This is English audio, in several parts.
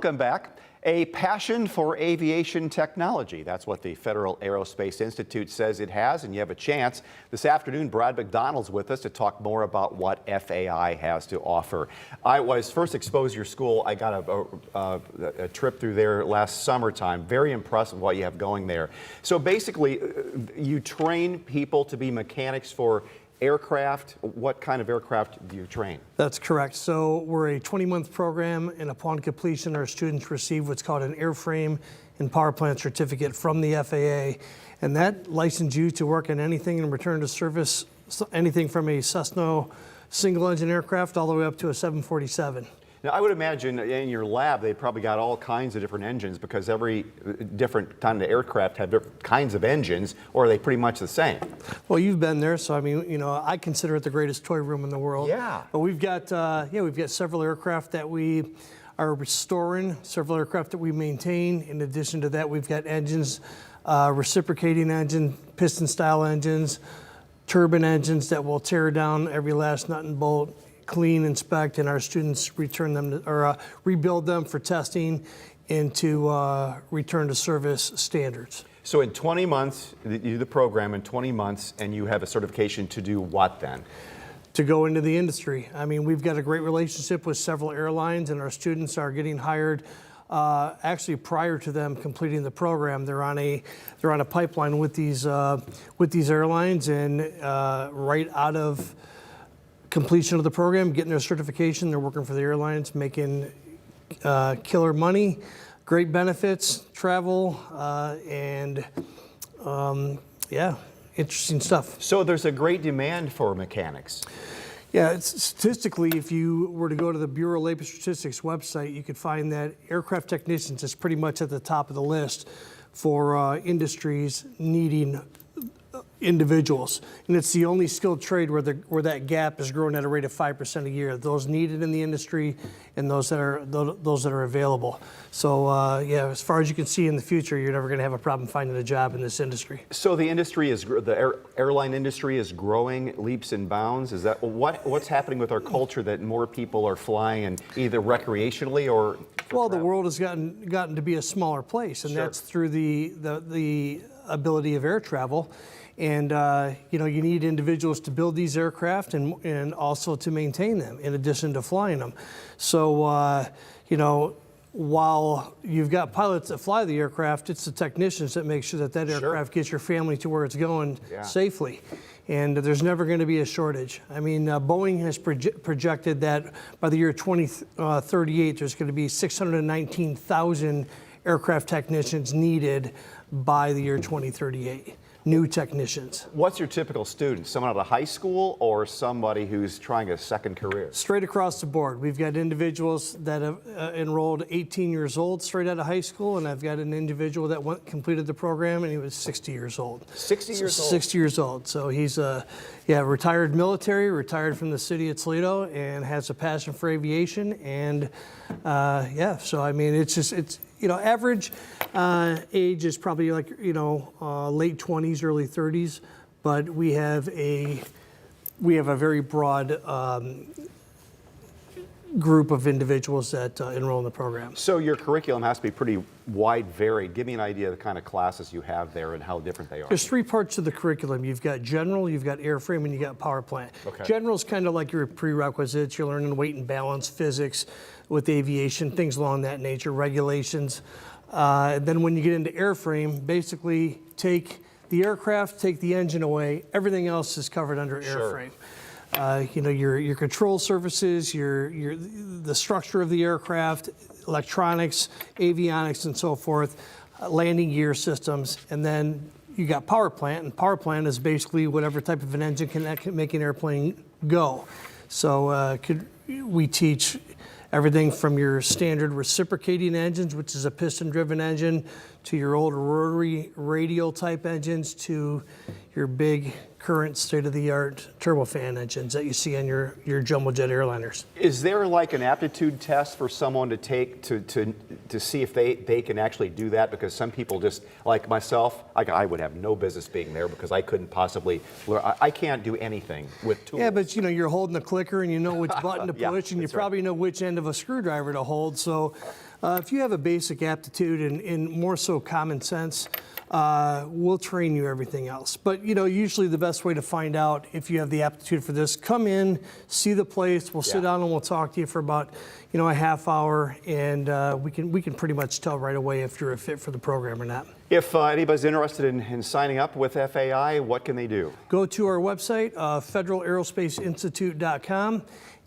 Welcome back. A passion for aviation technology. That's what the Federal Aerospace Institute says it has, and you have a chance. This afternoon, Brad McDonald's with us to talk more about what FAI has to offer. I was first exposed to your school. I got a trip through there last summertime. Very impressed with what you have going there. So basically, you train people to be mechanics for aircraft. What kind of aircraft do you train? That's correct. So we're a 20-month program, and upon completion, our students receive what's called an airframe and power plant certificate from the FAA, and that licenses you to work on anything in return to service, anything from a Cessna single-engine aircraft all the way up to a 747. Now, I would imagine in your lab, they probably got all kinds of different engines because every different kind of aircraft have different kinds of engines, or are they pretty much the same? Well, you've been there, so I mean, you know, I consider it the greatest toy room in the world. Yeah. But we've got several aircraft that we are restoring, several aircraft that we maintain. In addition to that, we've got engines, reciprocating engine, piston-style engines, turbine engines that will tear down every last nut and bolt, clean, inspect, and our students return them to, or rebuild them for testing into return to service standards. So in 20 months, you do the program in 20 months, and you have a certification to do what then? To go into the industry. I mean, we've got a great relationship with several airlines, and our students are getting hired actually prior to them completing the program. They're on a pipeline with these airlines, and right out of completion of the program, getting their certification, they're working for the airlines, making killer money, great benefits, travel, and yeah, interesting stuff. So there's a great demand for mechanics. Yeah, statistically, if you were to go to the Bureau of Labor Statistics website, you could find that aircraft technicians is pretty much at the top of the list for industries needing individuals, and it's the only skilled trade where that gap is growing at a rate of 5% a year. Those needed in the industry, and those that are available. So yeah, as far as you can see in the future, you're never going to have a problem finding a job in this industry. So the industry is airline industry is growing leaps and bounds. Is that what's happening with our culture that more people are flying, and either recreationally or? Well, the world has gotten to be a smaller place, and that's through the ability of air travel. And you know, you need individuals to build these aircraft and also to maintain them, in addition to flying them. So you know, while you've got pilots that fly the aircraft, it's the technicians that make sure that aircraft gets your family to where it's going safely. And there's never going to be a shortage. I mean, Boeing has projected that by the year 2038, there's going to be 619,000 aircraft technicians needed by the year 2038. New technicians. What's your typical student? Someone out of high school or somebody who's trying a second career? Straight across the board. We've got individuals that have enrolled 18 years old straight out of high school, and I've got an individual that completed the program, and he was 60 years old. 60 years old? 60 years old. So he's retired military, retired from the city of Toledo, and has a passion for aviation. And yeah, so I mean, it's you know, average age is probably like, you know, late 20s, early 30s, but we have a very broad group of individuals that enroll in the program. So your curriculum has to be pretty wide, varied. Give me an idea of the kind of classes you have there and how different they are. There's three parts to the curriculum. You've got general, you've got airframe, and you've got power plant. Okay. General is kind of like your prerequisites. You're learning weight and balance, physics with aviation, things along that nature, regulations. Then when you get into airframe, basically take the aircraft, take the engine away, everything else is covered under airframe. You know, your control surfaces, the structure of the aircraft, electronics, avionics, and so forth, landing gear systems, and then you got power plant, and power plant is basically whatever type of an engine can make an airplane go. So we teach everything from your standard reciprocating engines, which is a piston-driven engine, to your old rotary radial type engines, to your big current state-of-the-art turbofan engines that you see on your jumbo jet airliners. Is there like an aptitude test for someone to take to see if they can actually do that? Because some people just, like myself, I would have no business being there because I couldn't possibly, I can't do anything with tools. Yeah, but you know, you're holding the clicker and you know which button to push, and you probably know which end of a screwdriver to hold. So If you have a basic aptitude and more so common sense, we'll train you everything else. But usually the best way to find out if you have the aptitude for this, come in, see the place. We'll sit down and we'll talk to you for about a half hour, and we can pretty much tell right away if you're a fit for the program or not. If anybody's interested in signing up with FAI, what can they do? Go to our website, federalaerospace.institute.com.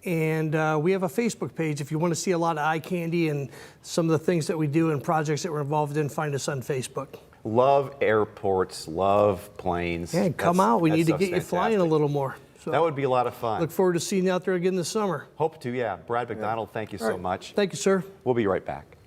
And we have a Facebook page. If you want to see a lot of eye candy and some of the things that we do and projects that we're involved in, find us on Facebook. Love airports, love planes. Yeah, come out. We need to get you flying a little more. So that would be a lot of fun. Look forward to seeing you out there again this summer. Hope to, yeah. Brad McDonald, thank you so much. Thank you, sir. We'll be right back.